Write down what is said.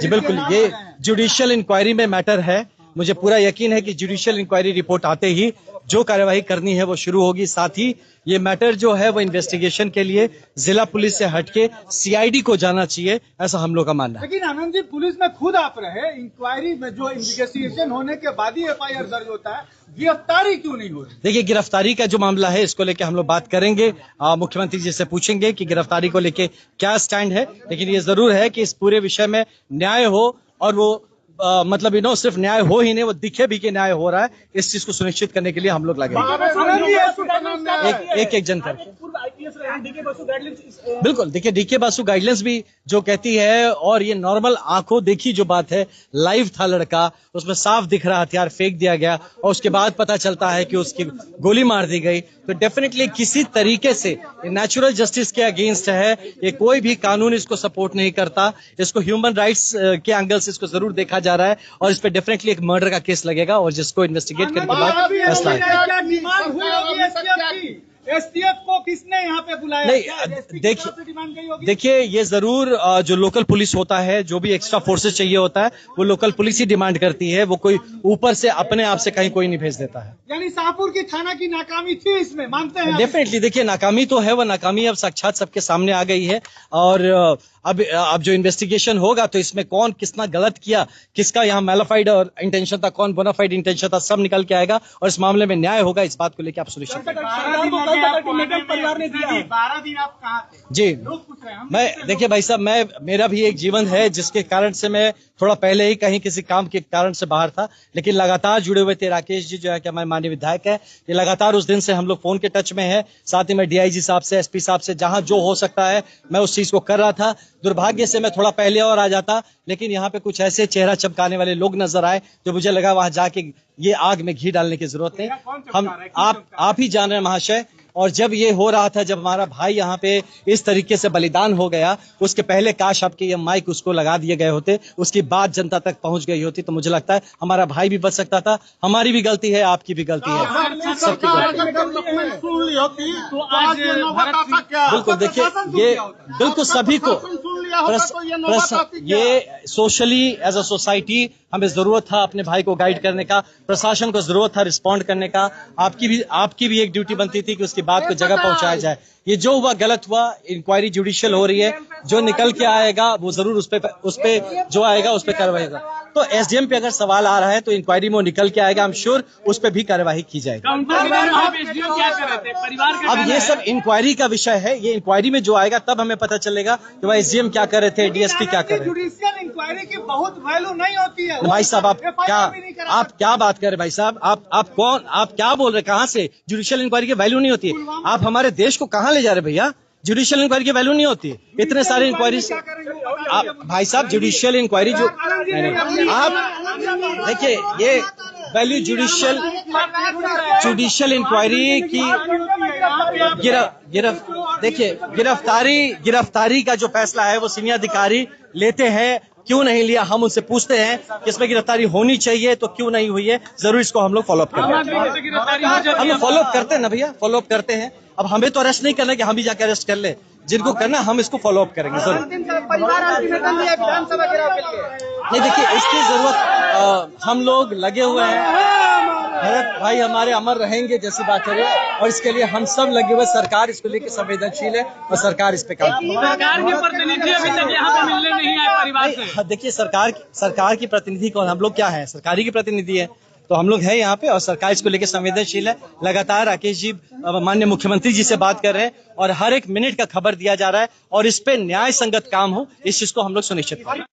जी बिल्कुल, ये judicial inquiry में मैटर है। मुझे पूरा यकीन है कि जुडिशियल इंक्वायरी रिपोर्ट आते ही जो कार्यवाही करनी है वो शुरू होगी। साथ ही ये मैटर जो है वो इन्वेस्टिगेशन के लिए जिला पुलिस से हटके सीआईडी को जाना चाहिए, ऐसा हम लोग का मानना है। लेकिन आनंद जी, पुलिस में खुद आप रहे, इंक्वायरी में जो इन्वेस्टिगेशन होने के बाद ही एफआईआर दर्ज होता है, गिरफ्तारी क्यों नहीं हो रही? देखिए, गिरफ्तारी का जो मामला है इसको लेके हम लोग बात करेंगे, मुख्यमंत्री जी से पूछेंगे कि गिरफ्तारी को लेके क्या स्टैंड है। लेकिन ये जरूर है कि इस पूरे विषय में न्याय हो और वो मतलब सिर्फ न्याय हो ही नहीं, वो दिखे भी कि न्याय हो रहा है। इस चीज को सुनिश्चित करने के लिए हम लोग लगेंगे एक जन करके। बिल्कुल, देखिए डीके बासु गाइडलाइंस भी जो कहती है, और ये नॉर्मल आंखों देखी जो बात है, लाइव था लड़का, उसमें साफ दिख रहा हथियार फेंक दिया गया और उसके बाद पता चलता है कि उसकी गोली मार दी गई। तो डेफिनेटली किसी तरीके से नेचुरल जस्टिस के अगेंस्ट है, ये कोई भी कानून इसको सपोर्ट नहीं करता। इसको ह्यूमन राइट्स के एंगल से इसको जरूर देखा जा रहा है और इस पर डेफिनेटली एक मर्डर का केस लगेगा और जिसको इन्वेस्टिगेट करने के बाद फैसला है। एसटीएफ को किसने यहाँ पे बुलाया? नहीं, देखिए ये जरूर जो लोकल पुलिस होता है, जो भी एक्स्ट्रा फोर्सेस चाहिए होता है, वो लोकल पुलिस ही डिमांड करती है। वो कोई ऊपर से अपने आप से कहीं कोई नहीं भेज देता है। यानी शाहपुर की थाना की नाकामी थी इसमें, मानते हैं? डेफिनेटली, देखिए नाकामी तो है, वो नाकामी अब साक्षात सबके सामने आ गई है। और अब जो इन्वेस्टिगेशन होगा तो इसमें कौन कितना गलत किया, किसका यहाँ मैलिफाइड और इंटेंशन था, कौन बोनाफाइड इंटेंशन था, सब निकल के आएगा और इस मामले में न्याय होगा। इस बात को लेकर आप सुनिश्चित परिवार ने दिया 12 दिन आप कहाँ थे? जी, मैं देखिए भाई साहब, मेरा भी एक जीवन है जिसके कारण से मैं थोड़ा पहले ही कहीं किसी काम के कारण से बाहर था, लेकिन लगातार जुड़े हुए थे। राकेश जी जो है कि हमारे माननीय विधायक है, ये लगातार उस दिन से हम लोग फोन के टच में है। साथ ही मैं डीआईजी साहब से, एसपी साहब से, जहां जो हो सकता है मैं उस चीज को कर रहा था। दुर्भाग्य से मैं थोड़ा पहले और आ जाता, लेकिन यहाँ पे कुछ ऐसे चेहरा चमकाने वाले लोग नजर आए जो मुझे लगा वहां जाके ये आग में घी डालने की जरूरत नहीं। आप ही जान रहे हैं महाशय। और जब ये हो रहा था, जब हमारा भाई यहाँ पे इस तरीके से बलिदान हो गया, उसके पहले काश आपके ये माइक उसको लगा दिए गए होते, उसकी बात जनता तक पहुंच गई होती, तो मुझे लगता है हमारा भाई भी बच सकता था। हमारी भी गलती है, आपकी भी गलती है, सबकी गलती। बिल्कुल, देखिए ये बिल्कुल सभी को ये सोशली एज अ सोसाइटी हमें जरूरत था अपने भाई को गाइड करने का, प्रशासन को जरूरत था रिस्पॉन्ड करने का। आपकी भी एक ड्यूटी बनती थी कि उसकी बात को जगह पहुंचाया जाए। ये जो हुआ गलत हुआ, इंक्वायरी जुडिशियल हो रही है, जो निकल के आएगा वो जरूर उस पे जो आएगा उस पे कार्रवाई होगा। तो एसडीएम पे अगर सवाल आ रहा है तो इंक्वायरी में निकल के आएगा, आई एम श्योर उस पे भी कार्यवाही की जाएगी। अब ये सब इंक्वायरी का विषय है, ये इंक्वायरी में जो आएगा तब हमें पता चलेगा कि भाई एसडीएम क्या कर रहे थे, डीएसपी क्या कर रहे थे। जुडिशियल इंक्वायरी की बहुत वैल्यू नहीं होती है भाई साहब। आप क्या बात कर रहे भाई साहब? आप कौन, आप क्या बोल रहे, कहाँ से जुडिशियल इंक्वायरी की वैल्यू नहीं होती है? आप हमारे देश को कहाँ ले जा रहे भैया? जुडिशियल इंक्वायरी की वैल्यू नहीं होती। इतने सारे इंक्वायरी आप भाई साहब, जुडिशियल इंक्वायरी जो आप देखिए, ये वैल्यू जुडिशियल इंक्वायरी की देखिए गिरफ्तारी का जो फैसला है वो सीनियर अधिकारी लेते हैं। क्यों नहीं लिया, हम उनसे पूछते हैं कि इसमें गिरफ्तारी होनी चाहिए तो क्यों नहीं हुई है। जरूर इसको हम लोग फॉलोअप करेंगे। हम फॉलोअप करते हैं ना भैया, फॉलोअप करते हैं। अब हमें तो अरेस्ट नहीं करना कि हम भी जाकर अरेस्ट कर ले, जिनको करना हम इसको फॉलोअप करेंगे जरूर। नहीं, देखिए इसकी जरूरत हम लोग लगे हुए हैं। भरत भाई हमारे अमर रहेंगे जैसी बात है, और इसके लिए हम सब लगे हुए। सरकार इसको लेकर संवेदनशील है और सरकार इस पे काम कर रही है। सरकार के प्रतिनिधि अभी तक यहाँ पे मिलने नहीं आए परिवार से। देखिए सरकार की प्रतिनिधि कौन, हम लोग क्या है, सरकारी की प्रतिनिधि है, तो हम लोग हैं यहाँ पे और सरकार इसको लेकर संवेदनशील है। लगातार राकेश जी माननीय मुख्यमंत्री जी से बात कर रहे हैं और हर एक मिनट का खबर दिया जा रहा है और इस पे न्याय संगत काम हो, इस चीज को हम लोग सुनिश्चित करें।